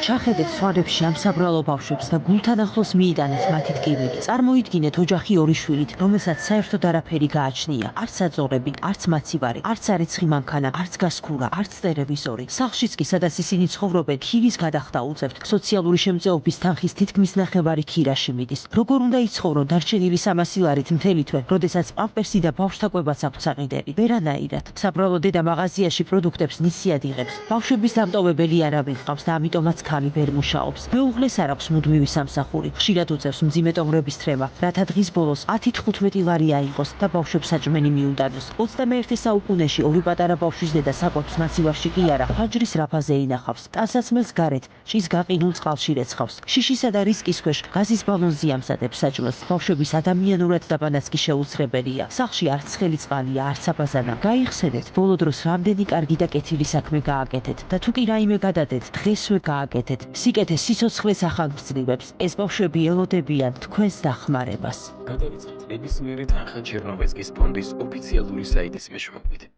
ჩახედეთ სვანებში ამ საბრალო ბავშვებს და გულთან ახლოს მიიტანეთ მათი ტკივილი. წარმოიდგინეთ ოჯახი ორი შვილით, რომელსაც საერთოდ არაფერი გააჩნია. არც საძოვრები, არც მაცივარი, არც არეცხი მანქანა, არც გასქურა, არც ტელევიზორი. სახლშიც კი, სადაც ისინი ცხოვრობენ, ხივის გადახდა უწევთ. სოციალური შემწეობის თანხის თითქმის ნახევარი ქირაში მიდის. როგორ უნდა იცხოვრონ დარჩენილი 300 ლარით მთელი თვე, როდესაც პამპერსი და ბავშვთა კვებაც აქვთ საყიდელი? ვერანაირად. საბრალო დედა მაღაზიაში პროდუქტებს ნისიად იღებს. ბავშვების დამტოვებელი არავინ ყავს და ამიტომაც ქალი ვერ მუშაობს. მეუღლეს არ აქვს მუდმივი სამსახური. ხშირად უწევს მძიმე ტომრების თრევა, რათა დღის ბოლოს 10-15 ლარი აიღოს და ბავშვებს საჭმელი მიუტანოს. 21 საუკუნეში ორი პატარა ბავშვის დედა საკვებს მაცივარში კი არა, ფანჯრის რაფაზე ინახავს. ტანსაცმელს გარეთ შის გაყინულ წყალში რეცხავს. შიშისა და რისკის ქვეშ გაზის ბალონზე ამზადებს საჭმელს. ბავშვების ადამიანურად დაბანაც კი შეუძლებელია. სახლში არც ცხელი წყალია, არც აბაზანა. გაიხსენეთ, ბოლო დროს რამდენი კარგი და კეთილი საქმე გააკეთეთ და თუ კი რაიმე გადადეთ, დღესვე გააკეთეთ. სიკეთე სიცოცხლეს ახალგრძნივებს. ეს ბავშვები ელოდებიან თქვენს დახმარებას. გადავიწყეთ ნებისმიერი თანხა ჩერნოვეცკის ფონდის ოფიციალური საიტის მეშვეობით.